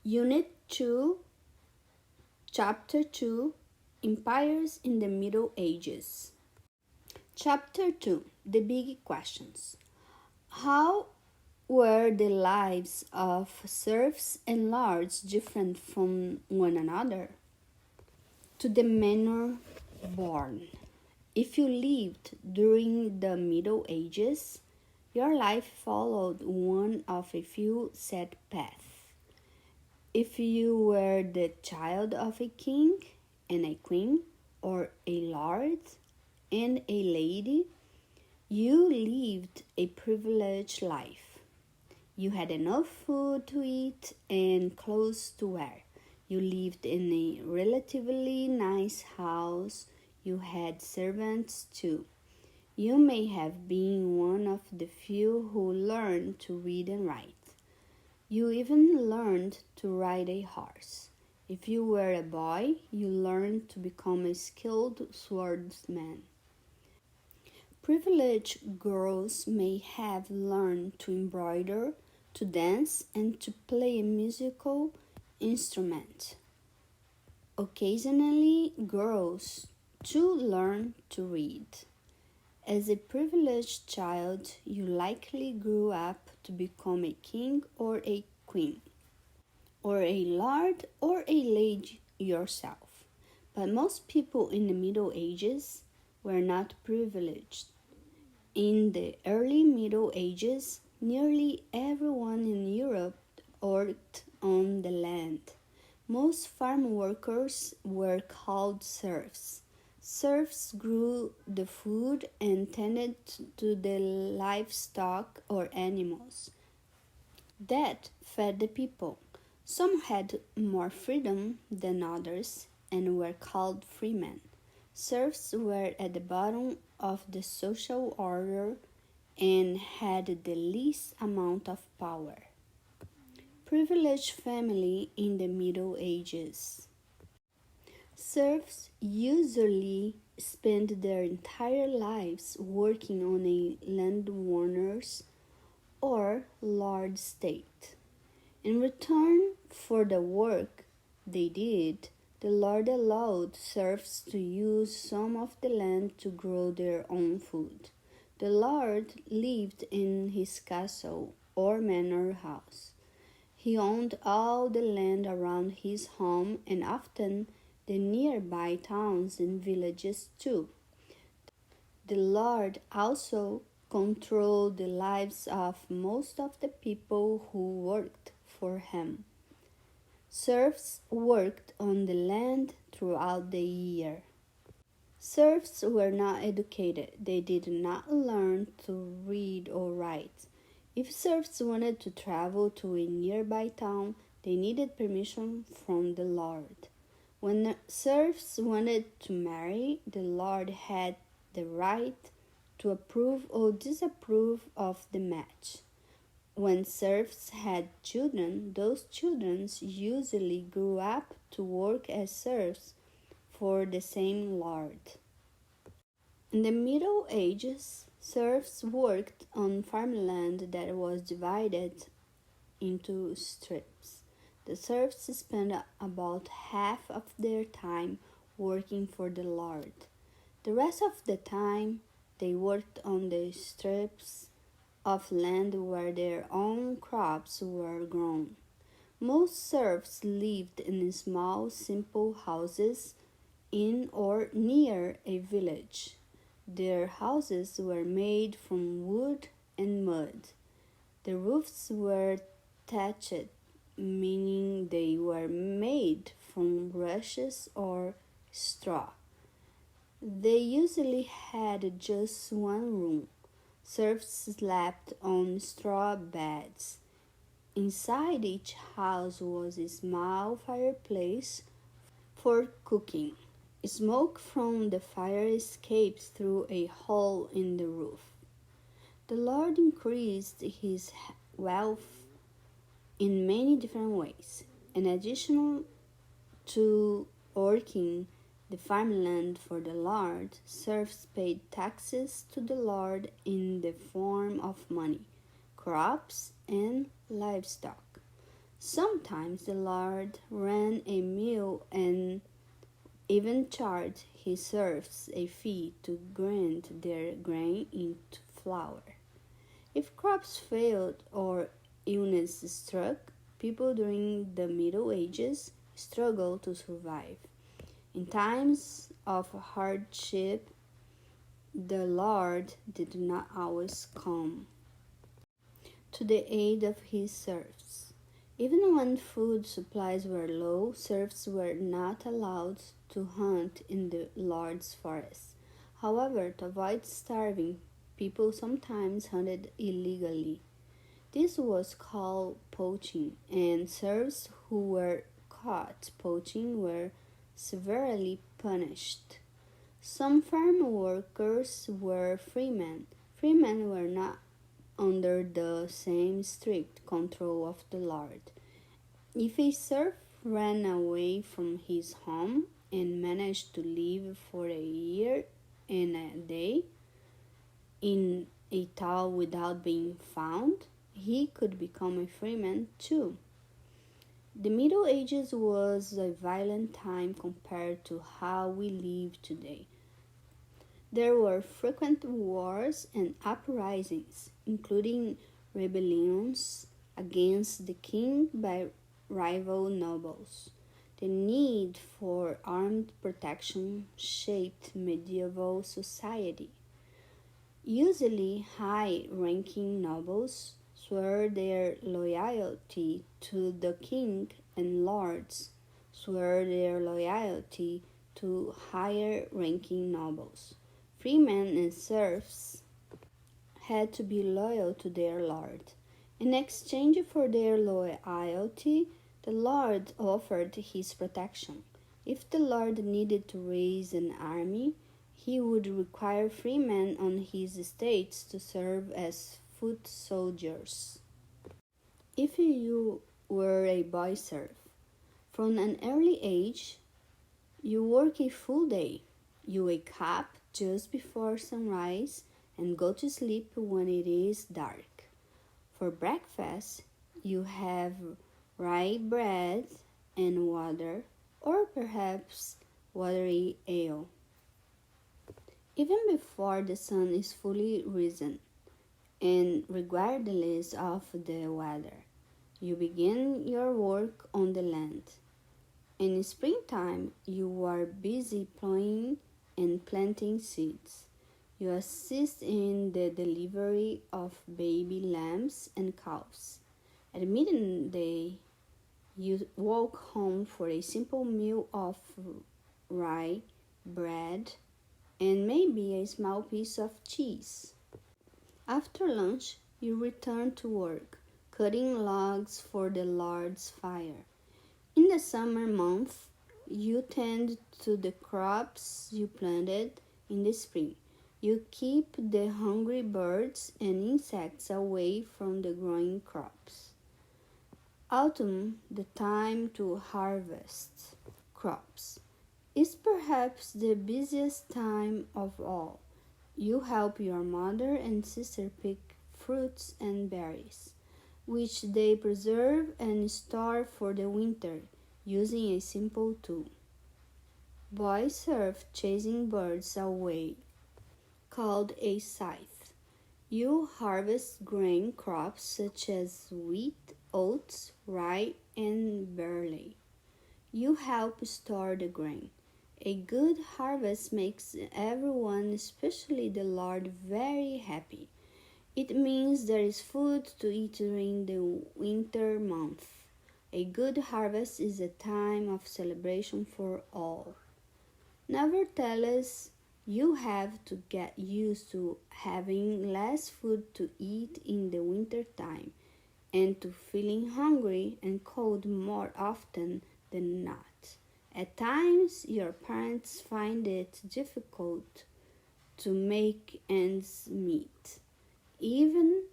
Unit 2, Chapter 2, Empires in the Middle Ages. Chapter 2, The Big Questions. How were the lives of serfs and lords different from one another? To the Manor Born. If you lived during the Middle Ages, your life followed one of a few set paths. If you were the child of a king and a queen, or a lord and a lady, you lived a privileged life. You had enough food to eat and clothes to wear. You lived in a relatively nice house. You had servants too. You may have been one of the few who learned to read and write. You even learned to ride a horse. If you were a boy, you learned to become a skilled swordsman. Privileged girls may have learned to embroider, to dance, and to play a musical instrument. Occasionally, girls too learned to read. As a privileged child, you likely grew up to become a king or a queen, or a lord or a lady yourself. But most people in the Middle Ages were not privileged. In the early Middle Ages, nearly everyone in Europe worked on the land. Most farm workers were called serfs. Serfs grew the food and tended to the livestock or animals that fed the people. Some had more freedom than others and were called freemen. Serfs were at the bottom of the social order and had the least amount of power. Privileged family in the Middle Ages. Serfs usually spend their entire lives working on a landowner's or lord's estate. In return for the work they did, the lord allowed serfs to use some of the land to grow their own food. The lord lived in his castle or manor house. He owned all the land around his home and often the nearby towns and villages too. The Lord also controlled the lives of most of the people who worked for him. Serfs worked on the land throughout the year. Serfs were not educated. They did not learn to read or write. If serfs wanted to travel to a nearby town, they needed permission from the Lord. When the serfs wanted to marry, the Lord had the right to approve or disapprove of the match. When serfs had children, those children usually grew up to work as serfs for the same lord. In the Middle Ages, serfs worked on farmland that was divided into strips. The serfs spent about half of their time working for the lord. The rest of the time, they worked on the strips of land where their own crops were grown. Most serfs lived in small, simple houses in or near a village. Their houses were made from wood and mud. The roofs were thatched, meaning they were made from rushes or straw. They usually had just one room. Serfs slept on straw beds. Inside each house was a small fireplace for cooking. Smoke from the fire escaped through a hole in the roof. The Lord increased his wealth in many different ways. In addition to working the farmland for the Lord, serfs paid taxes to the Lord in the form of money, crops, and livestock. Sometimes the Lord ran a mill and even charged his serfs a fee to grind their grain into flour. If crops failed or illness struck, people during the Middle Ages struggled to survive. In times of hardship, the Lord did not always come to the aid of his serfs. Even when food supplies were low, serfs were not allowed to hunt in the Lord's forest. However, to avoid starving, people sometimes hunted illegally. This was called poaching, and serfs who were caught poaching were severely punished. Some farm workers were freemen. Freemen were not under the same strict control of the Lord. If a serf ran away from his home and managed to live for a year and a day in a town without being found, he could become a freeman too. The Middle Ages was a violent time compared to how we live today. There were frequent wars and uprisings, including rebellions against the king by rival nobles. The need for armed protection shaped medieval society. Usually, high ranking nobles swore their loyalty to the king, and lords swore their loyalty to higher ranking nobles. Freemen and serfs had to be loyal to their lord. In exchange for their loyalty, the lord offered his protection. If the lord needed to raise an army, he would require freemen on his estates to serve as foot soldiers. If you were a boy serf, from an early age, you work a full day. You wake up just before sunrise and go to sleep when it is dark. For breakfast, you have rye bread and water, or perhaps watery ale. Even before the sun is fully risen, and regardless of the weather, you begin your work on the land. In springtime, you are busy plowing and planting seeds. You assist in the delivery of baby lambs and calves. At midday, you walk home for a simple meal of rye bread and maybe a small piece of cheese. After lunch, you return to work, cutting logs for the Lord's fire. In the summer months, you tend to the crops you planted in the spring. You keep the hungry birds and insects away from the growing crops. Autumn, the time to harvest crops, is perhaps the busiest time of all. You help your mother and sister pick fruits and berries, which they preserve and store for the winter using a simple tool. Boys serve chasing birds away, called a scythe. You harvest grain crops such as wheat, oats, rye, and barley. You help store the grain. A good harvest makes everyone, especially the Lord, very happy. It means there is food to eat during the winter month. A good harvest is a time of celebration for all. Nevertheless, you have to get used to having less food to eat in the winter time and to feeling hungry and cold more often than not. At times, your parents find it difficult to make ends meet. Even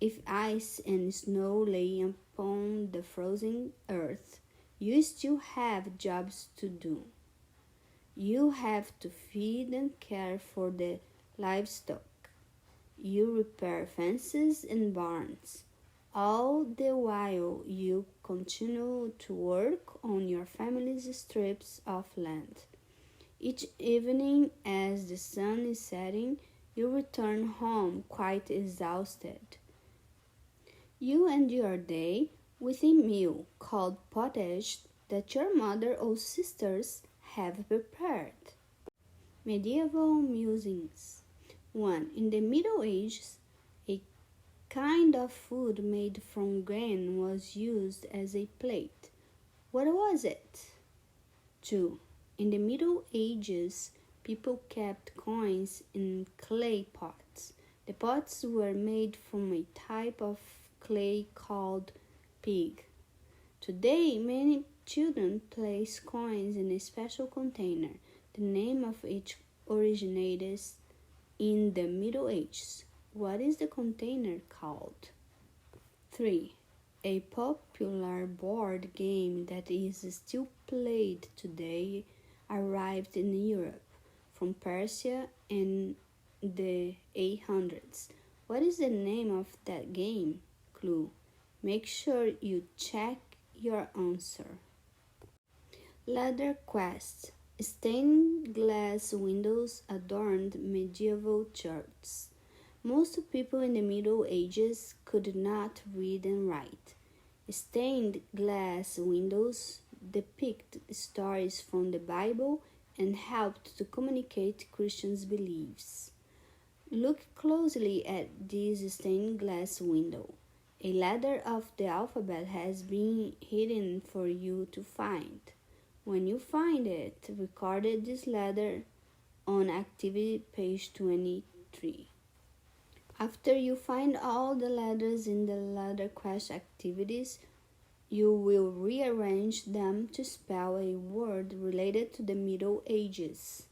if ice and snow lay upon the frozen earth, you still have jobs to do. You have to feed and care for the livestock. You repair fences and barns, all the while you continue to work on your family's strips of land. Each evening, as the sun is setting, you return home quite exhausted. You end your day with a meal called pottage that your mother or sisters have prepared. Medieval musings. 1. In the Middle Ages, a kind of food made from grain was used as a plate. What was it? 2. In the Middle Ages, people kept coins in clay pots. The pots were made from a type of clay called pig. Today, many children place coins in a special container. The name of each originated in the Middle Ages. What is the container called? 3. A popular board game that is still played today arrived in Europe from Persia in the 800s. What is the name of that game? Clue. Make sure you check your answer. Ladder quest. Stained glass windows adorned medieval churches. Most people in the Middle Ages could not read and write. Stained glass windows depict stories from the Bible and helped to communicate Christians' beliefs. Look closely at this stained glass window. A letter of the alphabet has been hidden for you to find. When you find it, record this letter on activity page 23. After you find all the letters in the ladder quest activities, you will rearrange them to spell a word related to the Middle Ages.